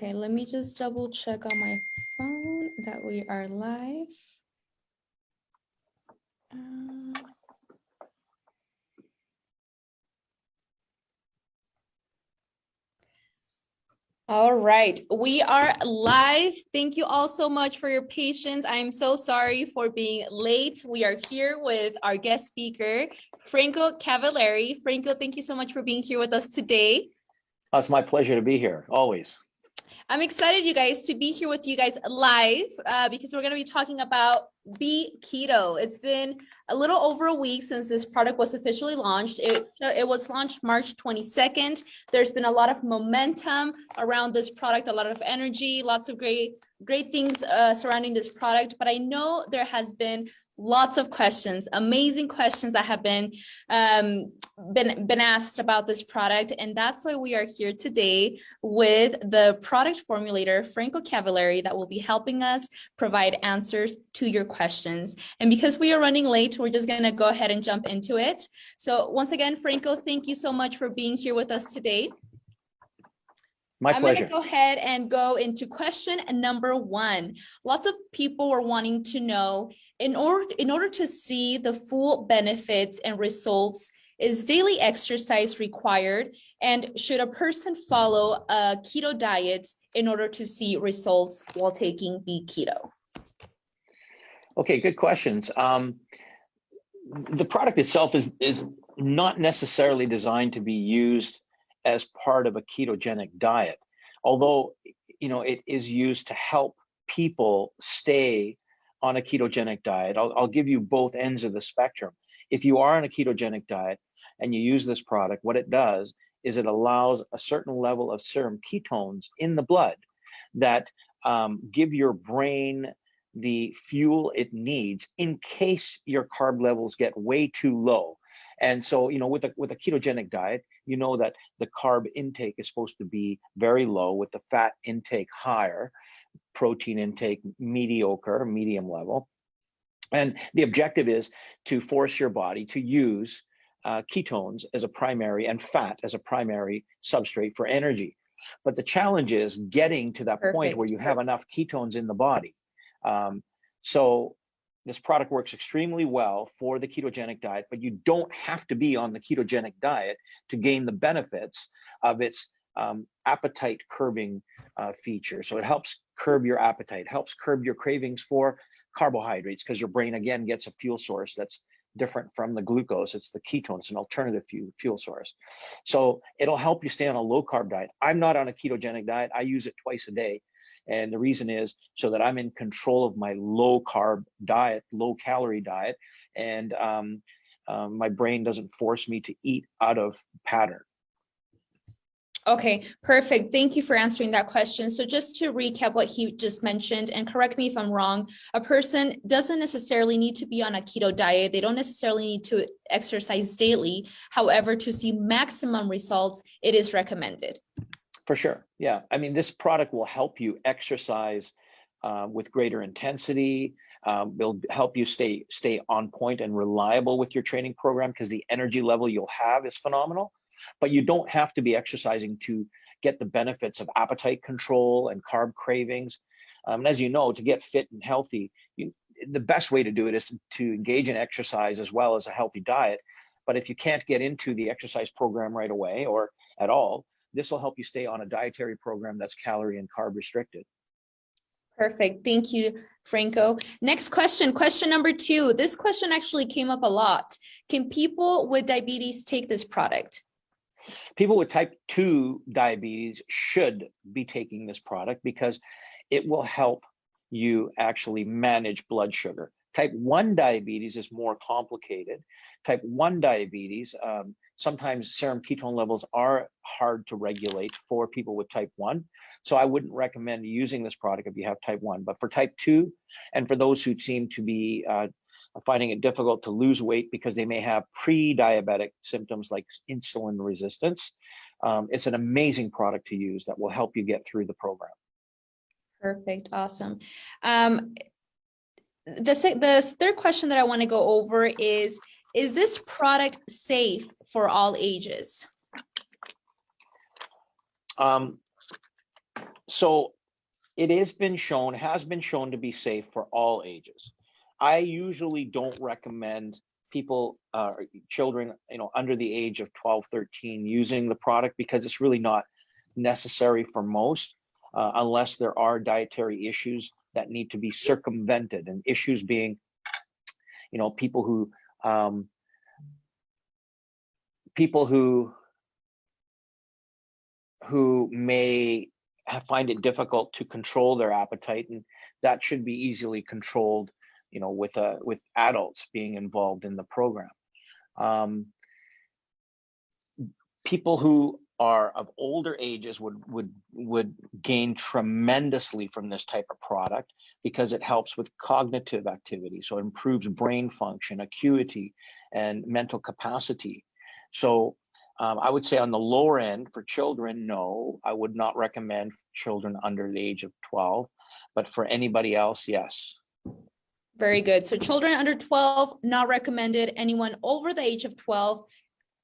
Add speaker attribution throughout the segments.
Speaker 1: Okay, let me just double check on my phone that we are live. All right, we are live. Thank you all so much for your patience. I'm so sorry for being late. We are here with our guest speaker, Franco Cavallari. Franco, thank you so much for being here with us today.
Speaker 2: It's my pleasure to be here, always.
Speaker 1: I'm excited, you guys, to be here with you guys live because we're going to be talking about Be Keto. It's been a little over a week since this product was officially launched. It was launched March 22nd. There's been a lot of momentum around this product, a lot of energy, lots of great things surrounding this product. But I know there has been lots of questions, amazing questions that have been asked about this product, and that's why we are here today with the product formulator Franco Cavallari that will be helping us provide answers to your questions. And because we are running late, we're just going to go ahead and jump into it. So once again, Franco, thank you so much for being here with us today.
Speaker 2: My pleasure.
Speaker 1: I'm going to go ahead and go into question number 1. Lots of people were wanting to know, in order to see the full benefits and results, is daily exercise required? And should a person follow a keto diet in order to see results while taking Be Keto?
Speaker 2: Okay, good questions. The product itself is not necessarily designed to be used as part of a ketogenic diet, although it is used to help people stay on a ketogenic diet. I'll give you both ends of the spectrum. If you are on a ketogenic diet and you use this product, what it does is it allows a certain level of serum ketones in the blood that give your brain the fuel it needs in case your carb levels get way too low. And so, with a ketogenic diet, you know that the carb intake is supposed to be very low, with the fat intake higher, protein intake mediocre, medium level. And the objective is to force your body to use ketones as a primary and fat as a primary substrate for energy. But the challenge is getting to that point where you have enough ketones in the body. So this product works extremely well for the ketogenic diet, but you don't have to be on the ketogenic diet to gain the benefits of its appetite curbing feature. So it helps curb your appetite, helps curb your cravings for carbohydrates, because your brain, again, gets a fuel source that's different from the glucose. It's the ketones, an alternative fuel source. So it'll help you stay on a low carb diet. I'm not on a ketogenic diet. I use it twice a day. And the reason is so that I'm in control of my low carb diet, low calorie diet, and my brain doesn't force me to eat out of pattern.
Speaker 1: Okay, perfect. Thank you for answering that question. So just to recap what he just mentioned, and correct me if I'm wrong, a person doesn't necessarily need to be on a keto diet. They don't necessarily need to exercise daily. However, to see maximum results, it is recommended.
Speaker 2: For sure. Yeah. I mean, this product will help you exercise with greater intensity. It'll help you stay on point and reliable with your training program, because the energy level you'll have is phenomenal. But you don't have to be exercising to get the benefits of appetite control and carb cravings. And as you know, to get fit and healthy, the best way to do it is to engage in exercise as well as a healthy diet. But if you can't get into the exercise program right away or at all, this will help you stay on a dietary program that's calorie and carb restricted.
Speaker 1: Perfect. Thank you, Franco. Next question, question number 2. This question actually came up a lot. Can people with diabetes take this product?
Speaker 2: People with type 2 diabetes should be taking this product because it will help you actually manage blood sugar. Type 1 diabetes is more complicated. Type 1 diabetes, sometimes serum ketone levels are hard to regulate for people with type 1. So I wouldn't recommend using this product if you have type 1. But for type 2, and for those who seem to be finding it difficult to lose weight because they may have pre-diabetic symptoms like insulin resistance, it's an amazing product to use that will help you get through the program.
Speaker 1: Perfect. Awesome. The third question that I want to go over is this product safe for all ages?
Speaker 2: So it has been shown to be safe for all ages. I usually don't recommend people, children, under the age of 12, 13 using the product because it's really not necessary for most, unless there are dietary issues that need to be circumvented, and issues being, people who um, people who may find it difficult to control their appetite, and that should be easily controlled, with adults being involved in the program. People who are of older ages would gain tremendously from this type of product because it helps with cognitive activity. So it improves brain function, acuity, and mental capacity. So I would say on the lower end for children, no, I would not recommend children under the age of 12, but for anybody else, yes.
Speaker 1: Very good. So children under 12, not recommended. Anyone over the age of 12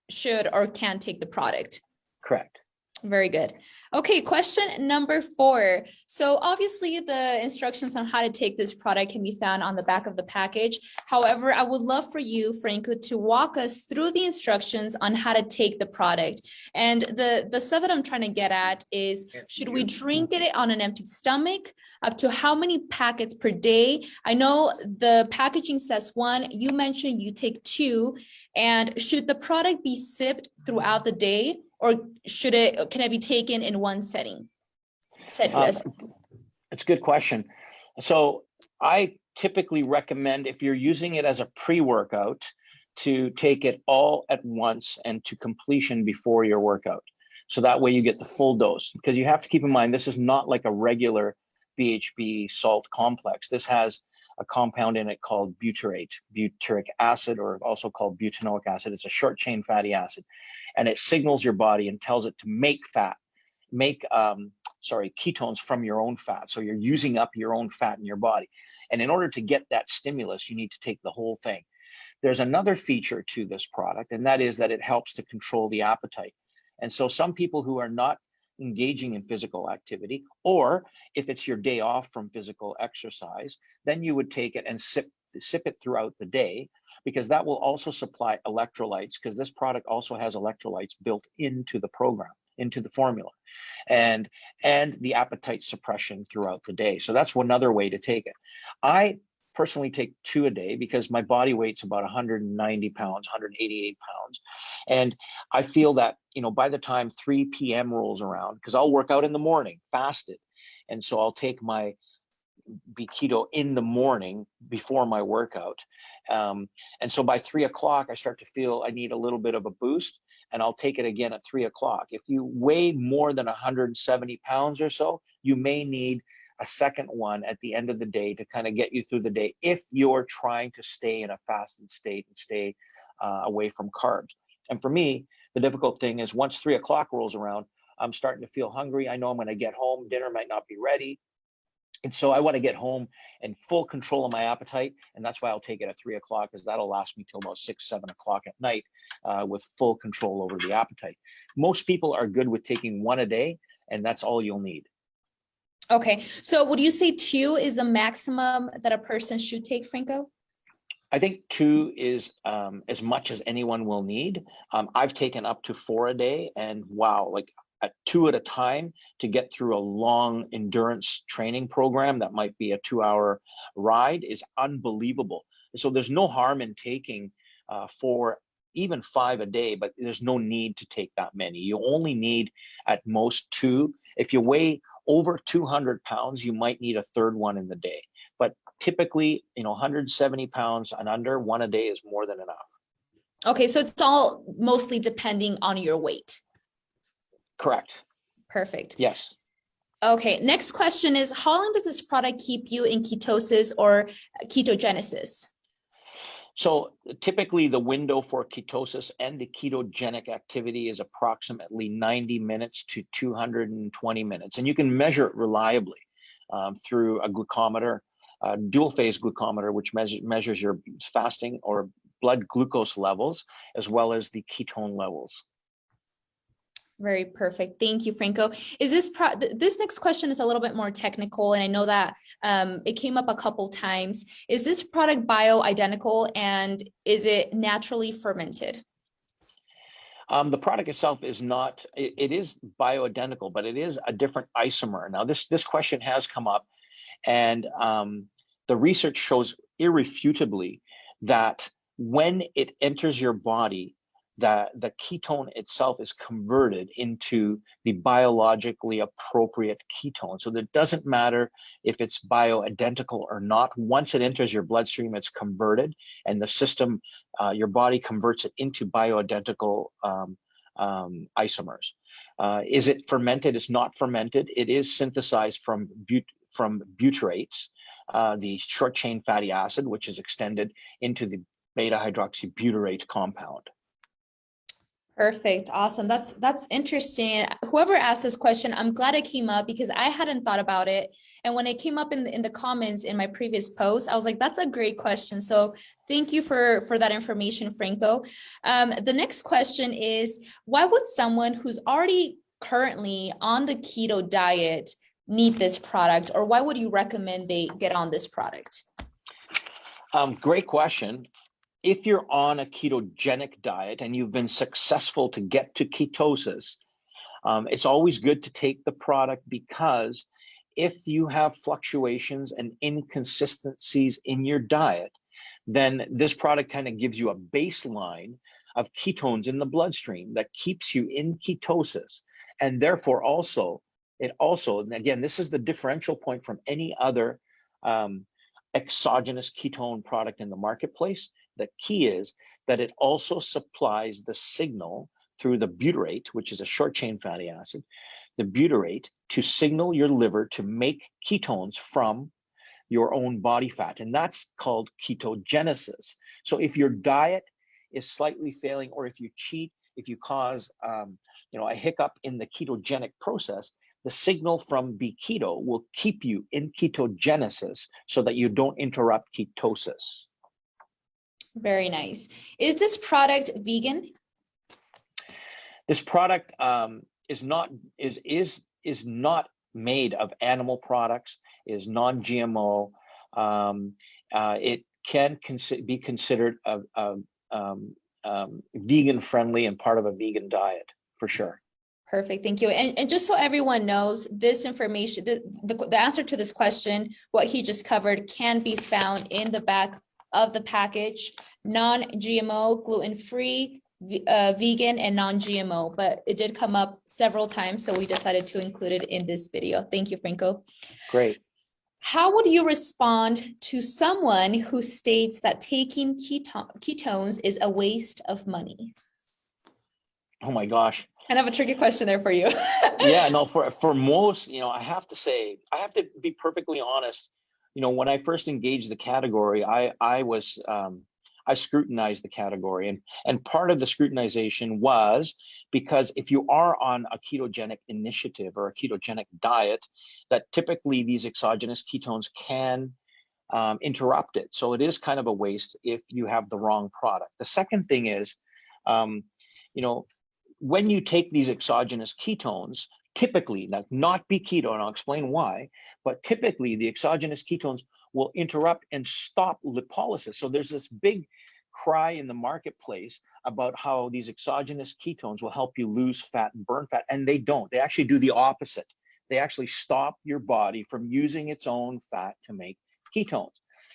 Speaker 1: should or can take the product.
Speaker 2: Correct.
Speaker 1: Very good. Okay, question number 4. So obviously the instructions on how to take this product can be found on the back of the package. However, I would love for you, Franco, to walk us through the instructions on how to take the product. And the stuff that I'm trying to get at is, should we drink it on an empty stomach? Up to how many packets per day? I know the packaging says 1. You mentioned you take 2. And should the product be sipped throughout the day, or can it be taken in one setting?
Speaker 2: It's a good question. So I typically recommend, if you're using it as a pre-workout, to take it all at once and to completion before your workout. So that way you get the full dose, because you have to keep in mind, this is not like a regular BHB salt complex. This has a compound in it called butyric acid, or also called butanoic acid. It's a short chain fatty acid, and it signals your body and tells it to make ketones from your own fat. So you're using up your own fat in your body. And in order to get that stimulus, you need to take the whole thing. There's another feature to this product, and that is that it helps to control the appetite. And so some people who are not engaging in physical activity, or if it's your day off from physical exercise, then you would take it and sip it throughout the day, because that will also supply electrolytes, because this product also has electrolytes built into the program, into the formula, and the appetite suppression throughout the day. So that's one other way to take it. I personally take 2 a day because my body weight's about 190 pounds, 188 pounds. And I feel that, by the time 3 p.m. rolls around, because I'll work out in the morning, fasted. And so I'll take my keto in the morning before my workout. And so by 3 o'clock, I start to feel I need a little bit of a boost, and I'll take it again at 3 o'clock. If you weigh more than 170 pounds or so, you may need a second one at the end of the day to kind of get you through the day, if you're trying to stay in a fasted state and stay away from carbs. And for me, the difficult thing is, once 3 o'clock rolls around, I'm starting to feel hungry. I know I'm going to get home, dinner might not be ready. And so I want to get home in full control of my appetite. And that's why I'll take it at 3 o'clock, because that'll last me till about 6, 7 o'clock at night, with full control over the appetite. Most people are good with taking 1 a day, and that's all you'll need.
Speaker 1: Okay, so would you say 2 is the maximum that a person should take, Franco?
Speaker 2: I think 2 is as much as anyone will need. I've taken up to 4 a day, and wow, like at 2 at a time to get through a long endurance training program that might be a 2-hour ride is unbelievable. So there's no harm in taking 4, even 5 a day, but there's no need to take that many. You only need at most 2. If you weigh over 200 pounds, you might need a third one in the day. But typically, 170 pounds and under, 1 a day is more than enough.
Speaker 1: Okay, so it's all mostly depending on your weight.
Speaker 2: Correct.
Speaker 1: Perfect.
Speaker 2: Yes.
Speaker 1: Okay, next question is, how long does this product keep you in ketosis or ketogenesis?
Speaker 2: So typically the window for ketosis and the ketogenic activity is approximately 90 minutes to 220 minutes. And you can measure it reliably through a glucometer, dual phase glucometer, which measures your fasting or blood glucose levels, as well as the ketone levels.
Speaker 1: Very perfect. Thank you, Franco. Is this next question is a little bit more technical, and I know that it came up a couple times. Is this product bioidentical, and is it naturally fermented?
Speaker 2: The product itself is not, it is bioidentical, but it is a different isomer. Now, this question has come up, and the research shows irrefutably that when it enters your body, the ketone itself is converted into the biologically appropriate ketone. So it doesn't matter if it's bioidentical or not. Once it enters your bloodstream, it's converted, and the system, your body converts it into bioidentical isomers. Is it fermented? It's not fermented. It is synthesized from butyrates, the short chain fatty acid, which is extended into the beta hydroxybutyrate compound.
Speaker 1: Perfect. Awesome. That's interesting. Whoever asked this question, I'm glad it came up because I hadn't thought about it. And when it came up in the comments in my previous post, I was like, that's a great question. So thank you for that information, Franco. The next question is, why would someone who's already currently on the keto diet need this product, or why would you recommend they get on this product?
Speaker 2: Great question. If you're on a ketogenic diet and you've been successful to get to ketosis, it's always good to take the product, because if you have fluctuations and inconsistencies in your diet, then this product kind of gives you a baseline of ketones in the bloodstream that keeps you in ketosis. And therefore and again, this is the differential point from any other exogenous ketone product in the marketplace. The key is that it also supplies the signal through the butyrate, which is a short chain fatty acid, the butyrate, to signal your liver to make ketones from your own body fat. And that's called ketogenesis. So if your diet is slightly failing, or if you cheat, if you cause a hiccup in the ketogenic process, the signal from B keto will keep you in ketogenesis so that you don't interrupt ketosis.
Speaker 1: Very nice. Is this product vegan?
Speaker 2: This product is not made of animal products, is non-GMO. It can be considered vegan friendly and part of a vegan diet for sure.
Speaker 1: Perfect. Thank you. And just so everyone knows, this information, the answer to this question, what he just covered, can be found in the back of the package: non-GMO, gluten-free, vegan, and non-GMO. But it did come up several times, so we decided to include it in this video. Thank you, Franco.
Speaker 2: Great.
Speaker 1: How would you respond to someone who states that taking ketones is a waste of money?
Speaker 2: Oh my gosh.
Speaker 1: Kind of a tricky question there for you.
Speaker 2: Yeah, no, for most, I have to be perfectly honest. When I first engaged the category, I scrutinized the category, and part of the scrutinization was because if you are on a ketogenic initiative or a ketogenic diet, that typically these exogenous ketones can interrupt it. So it is kind of a waste if you have the wrong product. The second thing is, when you take these exogenous ketones, typically, not be keto, and I'll explain why, but typically the exogenous ketones will interrupt and stop lipolysis. So there's this big cry in the marketplace about how these exogenous ketones will help you lose fat and burn fat, and they don't. They actually do the opposite. They actually stop your body from using its own fat to make ketones.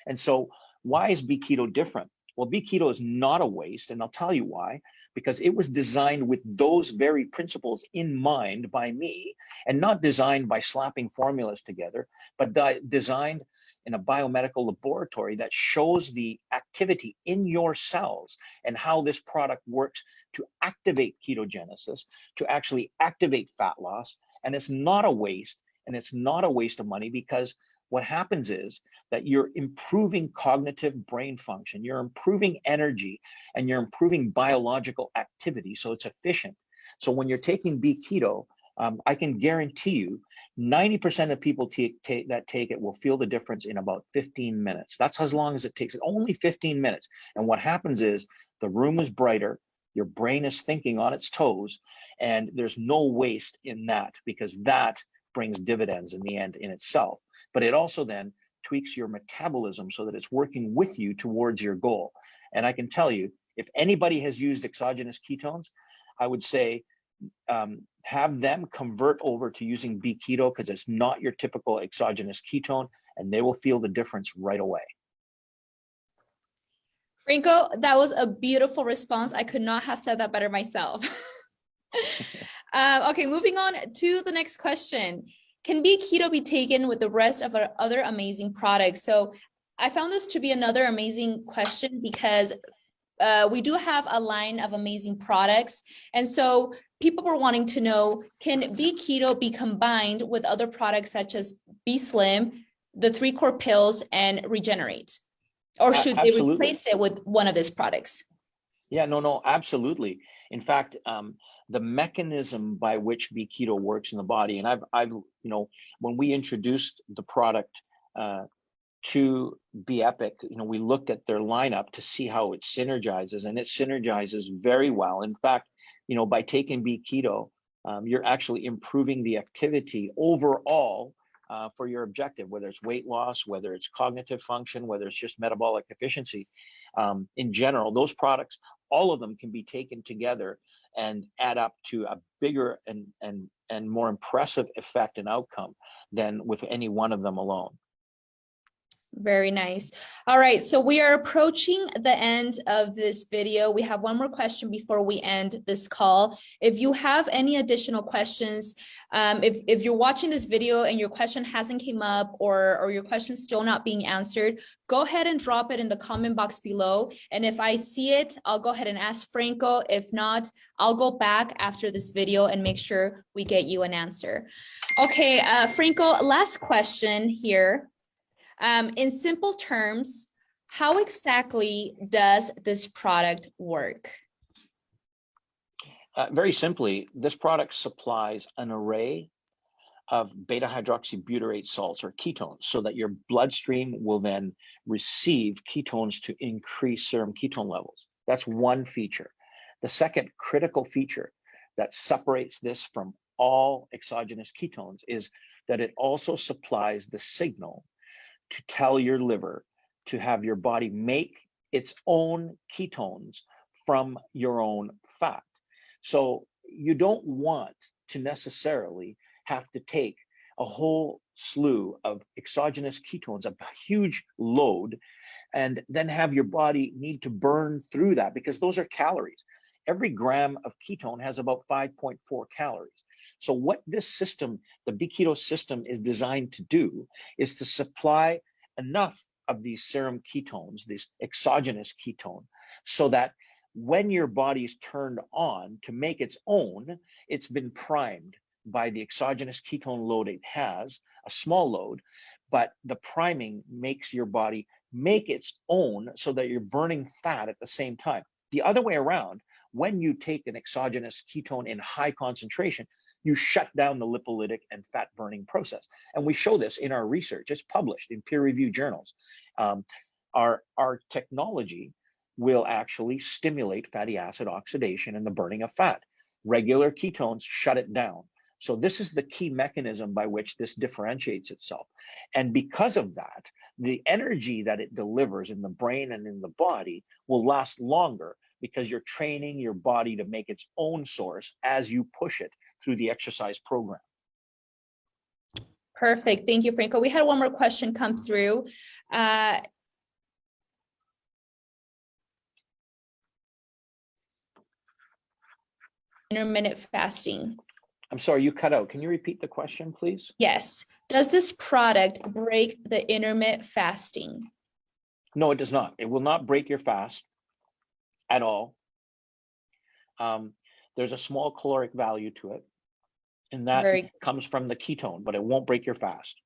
Speaker 2: And so why is B keto different? Well, B keto is not a waste, and I'll tell you why. Because it was designed with those very principles in mind by me, and not designed by slapping formulas together, but designed in a biomedical laboratory that shows the activity in your cells and how this product works to activate ketogenesis, to actually activate fat loss. And it's not a waste, and it's not a waste of money, because what happens is that you're improving cognitive brain function, you're improving energy, and you're improving biological activity, so it's efficient. So when you're taking B keto, I can guarantee you 90% of people that take it will feel the difference in about 15 minutes. That's as long as it takes, only 15 minutes. And what happens is the room is brighter, Your brain is thinking on its toes, and there's no waste in that, because that brings dividends in the end in itself. But it also then tweaks your metabolism so that it's working with you towards your goal. And I can tell you, if anybody has used exogenous ketones, I would say have them convert over to using B keto, because it's not your typical exogenous ketone, and they will feel the difference right away.
Speaker 1: Franco, that was a beautiful response. I could not have said that better myself. Okay, moving on to the next question. Can B keto be taken with the rest of our other amazing products? So I found this to be another amazing question, because we do have a line of amazing products. And so people were wanting to know, can B keto be combined with other products such as B Slim, the 3-core pills, and Regenerate? Or should they replace it with one of these products?
Speaker 2: Yeah, no, absolutely. In fact, the mechanism by which B keto works in the body, and I've when we introduced the product to B Epic, we looked at their lineup to see how it synergizes, and it synergizes very well. In fact, by taking B keto, you're actually improving the activity overall for your objective, whether it's weight loss, whether it's cognitive function, whether it's just metabolic efficiency. In general, those products, all of them can be taken together and add up to a bigger and more impressive effect and outcome than with any one of them alone.
Speaker 1: Very nice. All right, so we are approaching the end of this video. We have one more question before we end this call. If you have any additional questions, if you're watching this video and your question hasn't came up, or your question's still not being answered, go ahead and drop it in the comment box below. And if I see it, I'll go ahead and ask Franco. If not, I'll go back after this video and make sure we get you an answer. Okay, Franco, last question here. In simple terms, how exactly does this product work?
Speaker 2: Very simply, this product supplies an array of beta hydroxybutyrate salts, or ketones, so that your bloodstream will then receive ketones to increase serum ketone levels. That's one feature. The second critical feature that separates this from all exogenous ketones is that it also supplies the signal to tell your liver to have your body make its own ketones from your own fat. So you don't want to necessarily have to take a whole slew of exogenous ketones, a huge load, and then have your body need to burn through that, because those are calories. Every gram of ketone has about 5.4 calories. So what this system, the B keto system, is designed to do is to supply enough of these serum ketones, this exogenous ketone, so that when your body is turned on to make its own, it's been primed by the exogenous ketone load it has, a small load, but the priming makes your body make its own so that you're burning fat at the same time. The other way around, when you take an exogenous ketone in high concentration, you shut down the lipolytic and fat burning process. And we show this in our research. It's published in peer-reviewed journals. Our technology will actually stimulate fatty acid oxidation and the burning of fat. Regular ketones shut it down. So this is the key mechanism by which this differentiates itself. And because of that, the energy that it delivers in the brain and in the body will last longer, because you're training your body to make its own source as you push it through the exercise program.
Speaker 1: Perfect. Thank you, Franco. We had one more question come through. Intermittent fasting.
Speaker 2: I'm sorry, you cut out. Can you repeat the question, please?
Speaker 1: Yes. Does this product break the intermittent fasting?
Speaker 2: No, it does not. It will not break your fast at all. There's a small caloric value to it, and that comes from the ketone, but it won't break your fast.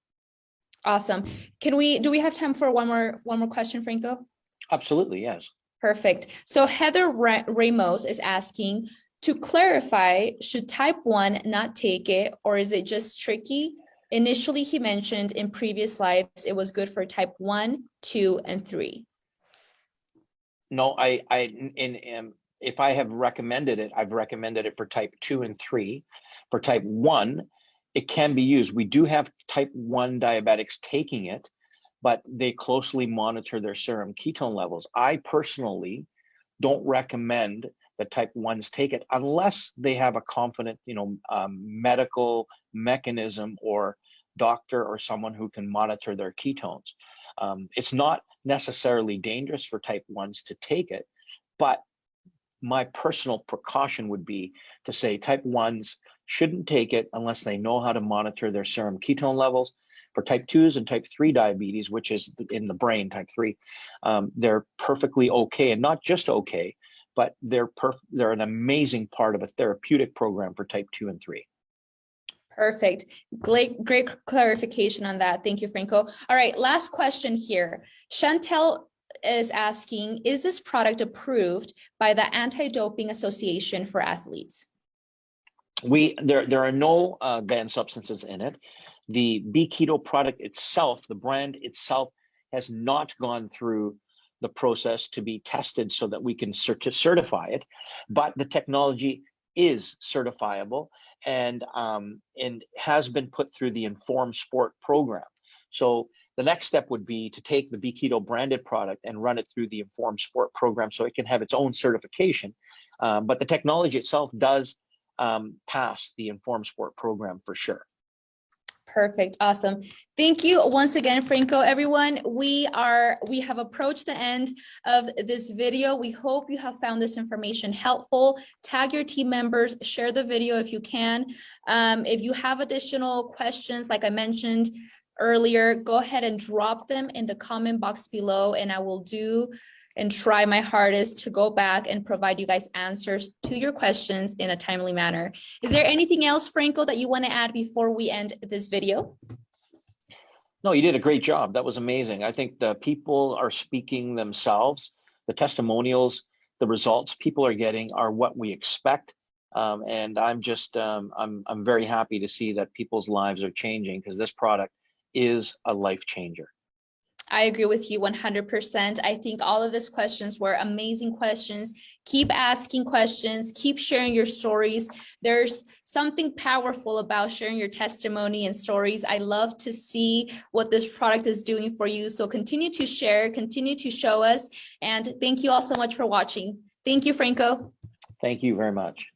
Speaker 1: Awesome. Do we have time for one more question, Franco?
Speaker 2: Absolutely, yes.
Speaker 1: Perfect. So Heather Ramos is asking, to clarify, should type 1 not take it, or is it just tricky? Initially, he mentioned in previous lives it was good for type 1, 2, and 3.
Speaker 2: No, in if I have recommended it, I've recommended it for type 2 and 3. For type 1, it can be used. We do have type 1 diabetics taking it, but they closely monitor their serum ketone levels. I personally don't recommend that type 1s take it unless they have a confident, medical mechanism or doctor or someone who can monitor their ketones. It's not necessarily dangerous for type 1s to take it, but my personal precaution would be to say type 1s shouldn't take it unless they know how to monitor their serum ketone levels. For type 2s and type 3 diabetes, which is in the brain, type 3, they're perfectly okay, and not just okay, but they're an amazing part of a therapeutic program for type 2 and 3.
Speaker 1: Perfect. Great clarification on that. Thank you, Franco. All right, last question here. Chantel is asking, is this product approved by the Anti-Doping Association for athletes?
Speaker 2: There are no banned substances in it. The B Keto product itself, the brand itself, has not gone through the process to be tested so that we can certify it, but the technology is certifiable and has been put through the Informed Sport program. So the next step would be to take the B Keto branded product and run it through the Informed Sport program so it can have its own certification. But the technology itself does pass the Informed Sport program for sure.
Speaker 1: Perfect. Awesome. Thank you once again, Franco. Everyone, we have approached the end of this video. We hope you have found this information helpful. Tag your team members, share the video if you can. If you have additional questions, like I mentioned earlier, go ahead and drop them in the comment box below, and I will do and try my hardest to go back and provide you guys answers to your questions in a timely manner. Is there anything else, Franco, that you want to add before we end this video?
Speaker 2: No, you did a great job. That was amazing. I think the people are speaking themselves. The testimonials, the results people are getting are what we expect. And I'm just, I'm very happy to see that people's lives are changing, because this product is a life changer.
Speaker 1: I agree with you 100%. I think all of these questions were amazing questions. Keep asking questions, keep sharing your stories. There's something powerful about sharing your testimony and stories. I love to see what this product is doing for you. So continue to share, continue to show us. And thank you all so much for watching. Thank you, Franco.
Speaker 2: Thank you very much.